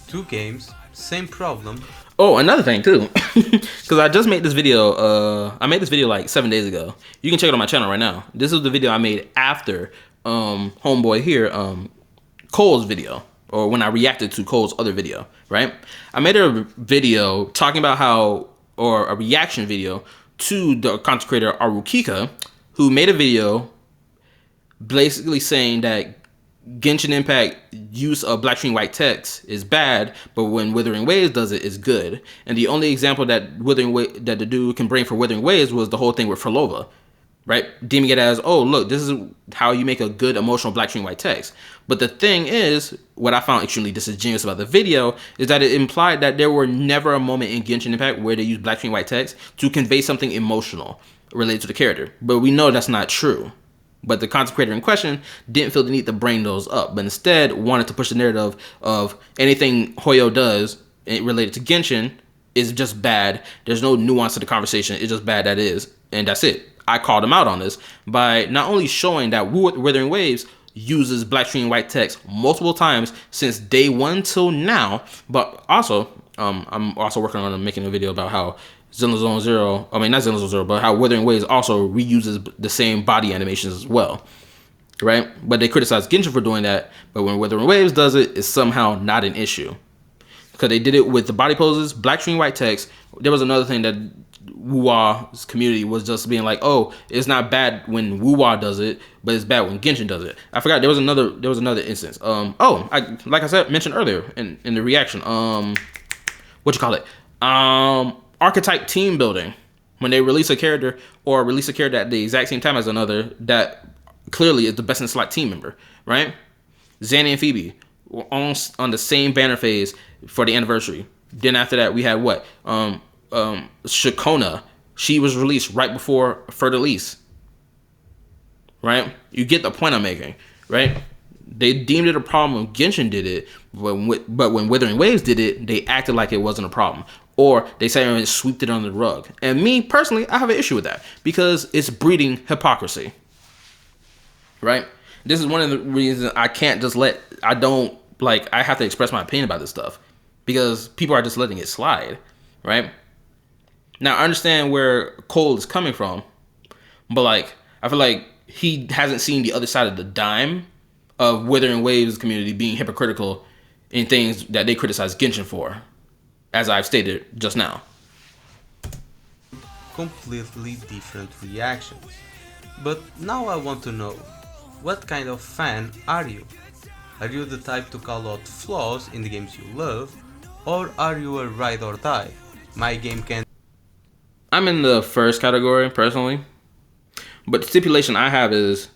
Two games, same problem. Oh, another thing too, because I just made this video. I made this video like 7 days ago. You can check it on my channel right now. This is the video I made after homeboy here, Cole's video, or when I reacted to Cole's other video. Right? I made a video talking about how, or a reaction video to the content creator Arukika, who made a video basically saying that Genshin Impact use of black screen white text is bad, but when Withering Waves does it, it's good. And the only example that that the dude can bring for Withering Waves was the whole thing with Frolova, right? Deeming it as, oh look, this is how you make a good emotional black screen white text. But the thing is, what I found extremely disingenuous about the video is that it implied that there were never a moment in Genshin Impact where they used black screen white text to convey something emotional related to the character. But we know that's not true. But the content creator in question didn't feel the need to bring those up, but instead wanted to push the narrative of anything Hoyo does related to Genshin is just bad. There's no nuance to the conversation. It's just bad, that is. And that's it. I called him out on this by not only showing that Withering Waves uses black screen white text multiple times since day one till now, but also, I'm also working on making a video about how Zenless Zone Zero, I mean not Zenless Zone Zero, but how Withering Waves also reuses the same body animations as well, right? But they criticize Genshin for doing that, but when Withering Waves does it, it's somehow not an issue. Because they did it with the body poses, black screen white text. There was another thing that Wuwa's community was just being like, oh, it's not bad when Wuwa does it, but it's bad when Genshin does it. I forgot there was another instance. Like I said, mentioned earlier in the reaction. What you call it? Archetype team building, when they release a character at the exact same time as another that clearly is the best in slot team member, right? Zanny and Phoebe were on the same banner phase for the anniversary. Then after that we had what? Shakona, she was released right before Fur Elise, right? You get the point I'm making, right? They deemed it a problem when Genshin did it, but when Withering Waves did it, they acted like it wasn't a problem. Or they say and swept it under the rug. And me, personally, I have an issue with that because it's breeding hypocrisy. Right? This is one of the reasons I can't just I have to express my opinion about this stuff. Because people are just letting it slide. Right? Now, I understand where Cole is coming from. But, I feel like he hasn't seen the other side of the dime of Withering Waves community being hypocritical in things that they criticize Genshin for, as I've stated just now. Completely different reactions. But now I want to know, what kind of fan are you? Are you the type to call out flaws in the games you love? Or are you a ride or die? My game can... I'm in the first category, personally. But the stipulation I have is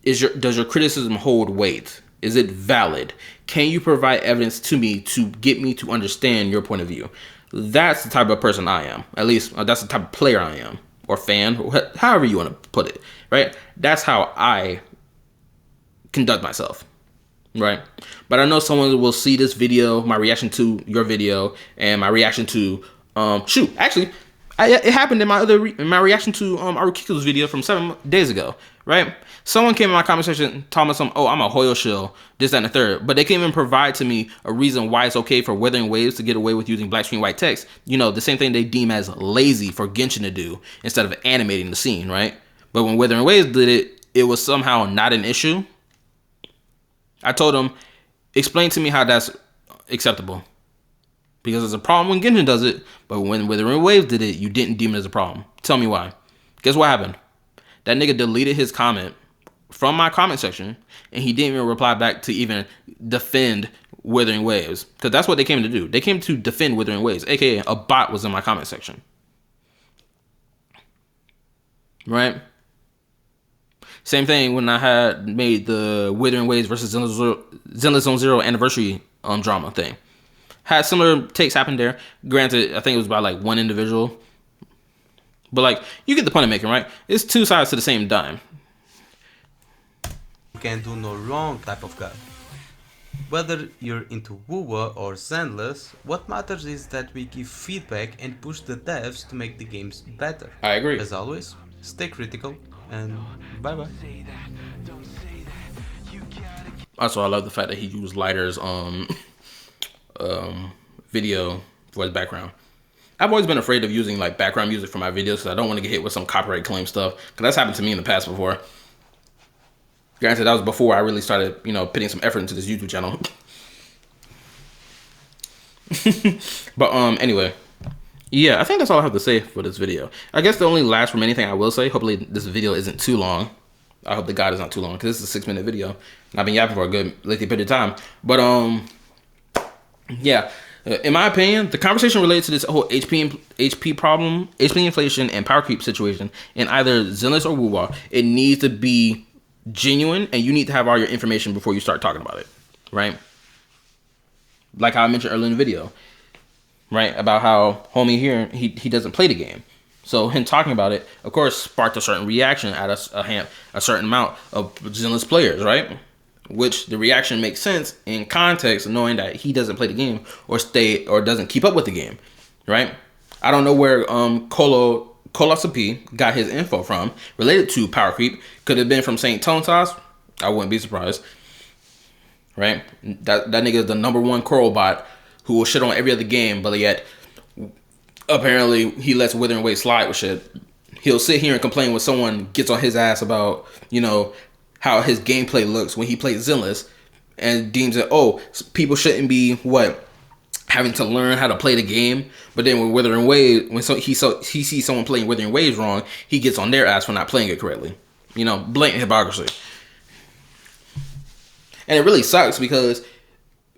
does your criticism hold weight? Is it valid? Can you provide evidence to me to get me to understand your point of view? That's the type of person I am. At least that's the type of player I am. Or fan, however you want to put it. Right? That's how I conduct myself. right? But I know someone will see this video, my reaction to your video, and my reaction to it happened in my reaction to Arukiko's video from 7 days ago, right? Someone came in my comment section telling me something, oh, I'm a Hoyo shill, this, that, and the third. But they can't even provide to me a reason why it's okay for Withering Waves to get away with using black screen white text. You know, the same thing they deem as lazy for Genshin to do instead of animating the scene, right? But when Withering Waves did it, it was somehow not an issue. I told them, explain to me how that's acceptable. Because it's a problem when Genshin does it, but when Withering Waves did it, you didn't deem it as a problem. Tell me why. Guess what happened? That nigga deleted his comment from my comment section, and he didn't even reply back to even defend Withering Waves. Because that's what they came to do. They came to defend Withering Waves, aka a bot was in my comment section. Right? Same thing when I had made the Withering Waves versus Zenless Zone Zero anniversary drama thing. Had similar takes happen there. Granted, I think it was by like one individual. But like, you get the point I'm making, right? It's two sides to the same dime. Can do no wrong type of guy. Whether you're into WoWa or Zenless, what matters is that we give feedback and push the devs to make the games better. I agree. As always, stay critical and bye bye. Also, I love the fact that he used Lighter's video for his background. I've always been afraid of using like background music for my videos because I don't want to get hit with some copyright claim stuff. Because that's happened to me in the past before. Granted, that was before I really started, putting some effort into this YouTube channel. But anyway, yeah, I think that's all I have to say for this video. I guess the only last remaining thing I will say, hopefully this video isn't too long. I hope the guide is not too long because this is a 6-minute video. And I've been yapping for a good lengthy period of time. But yeah, in my opinion, the conversation related to this whole HP problem, HP inflation, and power creep situation in either Zenless or WoWa, it needs to be genuine, and you need to have all your information before you start talking about it, right? Like how I mentioned earlier in the video, right? About how homie here, he doesn't play the game. So him talking about it, of course, sparked a certain reaction at a certain amount of Zenless players, right? Which the reaction makes sense in context, knowing that he doesn't play the game or doesn't keep up with the game, right? I don't know where KallaTheYapper got his info from related to power creep. Could have been from St. Tone Toss. I wouldn't be surprised, right? That nigga is the #1 Coral bot who will shit on every other game, but yet apparently he lets Withering Waves slide with shit. He'll sit here and complain when someone gets on his ass about, how his gameplay looks when he plays Zenless, and deems that, oh, people shouldn't be having to learn how to play the game. But then with Withering Waves, when he sees someone playing Withering Waves wrong, he gets on their ass for not playing it correctly. Blatant hypocrisy. And it really sucks because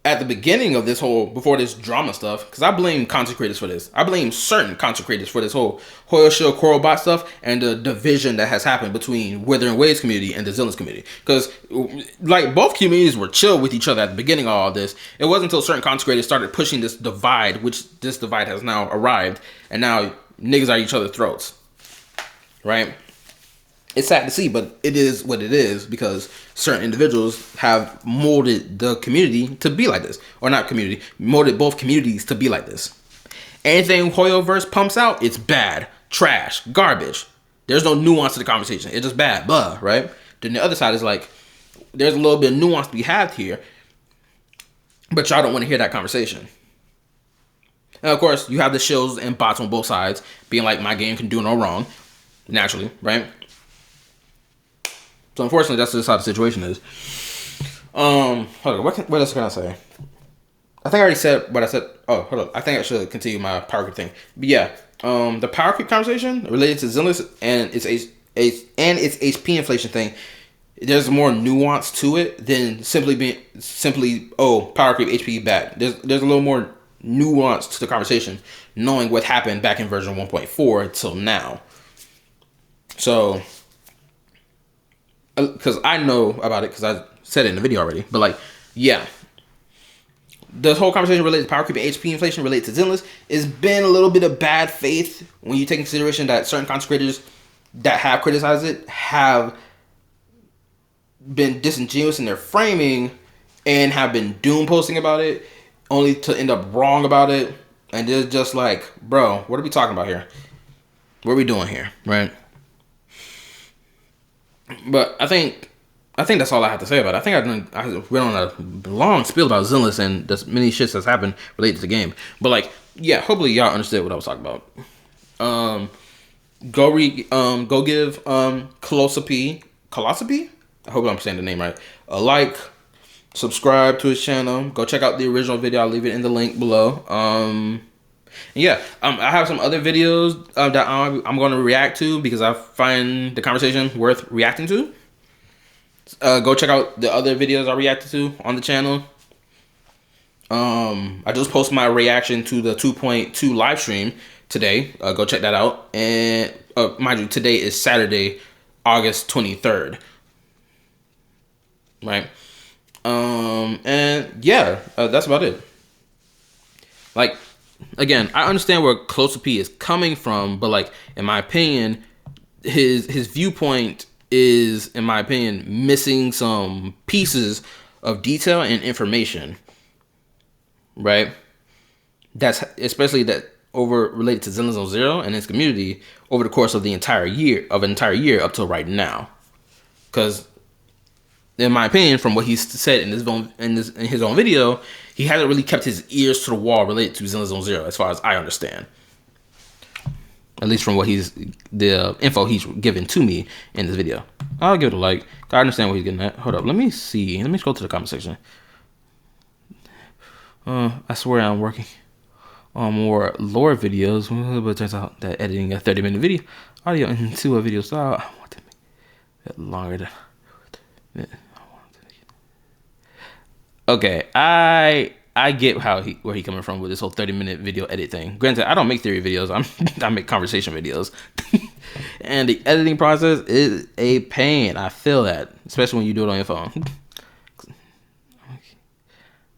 at the beginning of this before this drama stuff, because I blame content creators for this. I blame certain content creators for this whole Hoyo Shield Coral Bot stuff and the division that has happened between Withering Waves community and the Zenless community. Because like both communities were chill with each other at the beginning of all this. It wasn't until certain content creators started pushing this divide, which this divide has now arrived, and now niggas are at each other's throats. Right? It's sad to see, but it is what it is because certain individuals have molded the community to be like this. Or not community, molded both communities to be like this. Anything Hoyoverse pumps out, it's bad, trash, garbage. There's no nuance to the conversation. It's just bad, blah, right? Then the other side is like, there's a little bit of nuance to be had here, but y'all don't want to hear that conversation. And of course, you have the shills and bots on both sides being like, my game can do no wrong, naturally, right? So unfortunately, that's just how the situation is. Hold on, what else can I say? I think I already said what I said. Oh, hold on. I think I should continue my power creep thing. But yeah, the power creep conversation related to Zenless and its HP inflation thing. There's more nuance to it than simply power creep HP bad. There's a little more nuance to the conversation, knowing what happened back in version 1.4 till now. So. Because I know about it because I said it in the video already. But like, yeah. The whole conversation related to power creep and HP inflation related to Zenless has been a little bit of bad faith when you take into consideration that certain content creators that have criticized it have been disingenuous in their framing and have been doom posting about it, only to end up wrong about it. And it's just like, bro, what are we talking about here? What are we doing here, right? But I think that's all I have to say about it. I think I went on a long spiel about Zenless and there's many shits that's happened related to the game. But like, yeah, hopefully y'all understood what I was talking about. Go give KallaTheYapper, I hope I'm saying the name right, a like, subscribe to his channel, go check out the original video, I'll leave it in the link below. Yeah, I have some other videos that I'm going to react to because I find the conversation worth reacting to. Go check out the other videos I reacted to on the channel. I just posted my reaction to the 2.2 live stream today. Go check that out. And mind you, today is Saturday, August 23rd. Right. And yeah, that's about it. Like, again, I understand where KallaTheYapper is coming from, but like, in my opinion, his viewpoint is, in my opinion, missing some pieces of detail and information. Right? That's especially that over related to Zenless Zone Zero and its community over the course of the entire year up till right now. Because in my opinion, from what he's said in his own video, he hasn't really kept his ears to the wall related to Zenless Zone Zero, as far as I understand. At least from what the info he's given to me in this video. I'll give it a like. I understand what he's getting at. Hold up, let me see. Let me scroll to the comment section. I swear I'm working on more lore videos, but it turns out that editing a 30-minute video audio into a video style, I want to make it longer. Okay, I get where he coming from with this whole 30-minute video edit thing. Granted, I don't make theory videos. I make conversation videos. And the editing process is a pain. I feel that, especially when you do it on your phone.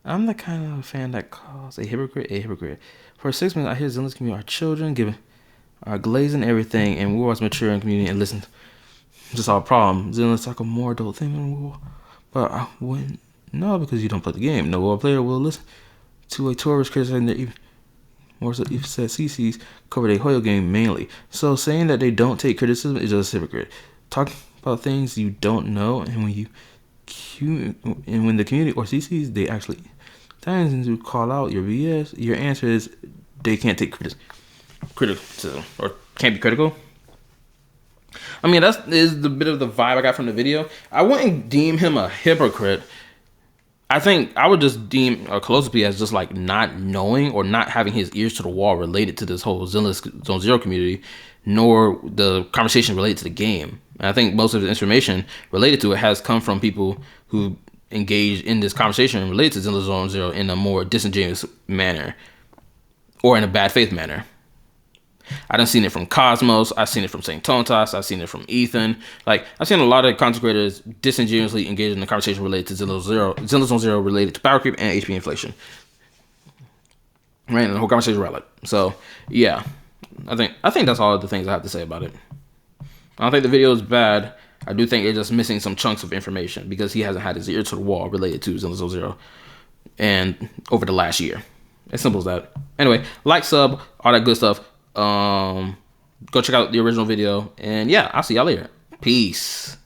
I'm the kind of fan that calls a hypocrite a hypocrite. For 6 months, I hear Zenless community, our children are glazing everything, and we watch mature in community and listen. Just our problem. Zenless talk a more adult thing, but I wouldn't. No, because you don't play the game. No player will listen to a tourist criticizing their even more so if said CCs covered a Hoyo game mainly. So saying that they don't take criticism is just hypocrite. Talking about things you don't know, and when the community or CCs they actually times to call out your BS, your answer is they can't take criticism or can't be critical. I mean, that is the bit of the vibe I got from the video. I wouldn't deem him a hypocrite. I think I would just deem KallaTheYapper as just like not knowing or not having his ears to the wall related to this whole Zenless Zone Zero community, nor the conversation related to the game. And I think most of the information related to it has come from people who engaged in this conversation related to Zenless Zone Zero in a more disingenuous manner or in a bad faith manner. I done seen it from Cosmos. I've seen it from St. Tontas. I've seen it from Ethan. Like, I've seen a lot of content creators disingenuously engaged in the conversation related to Zenless Zone Zero related to power creep and HP inflation. Right, and the whole conversation around it. So, yeah, I think that's all the things I have to say about it. I don't think the video is bad. I do think it's just missing some chunks of information because he hasn't had his ear to the wall related to Zenless Zone Zero and over the last year. As simple as that. Anyway, like, sub, all that good stuff. Go check out the original video, and yeah, I'll see y'all later. Peace.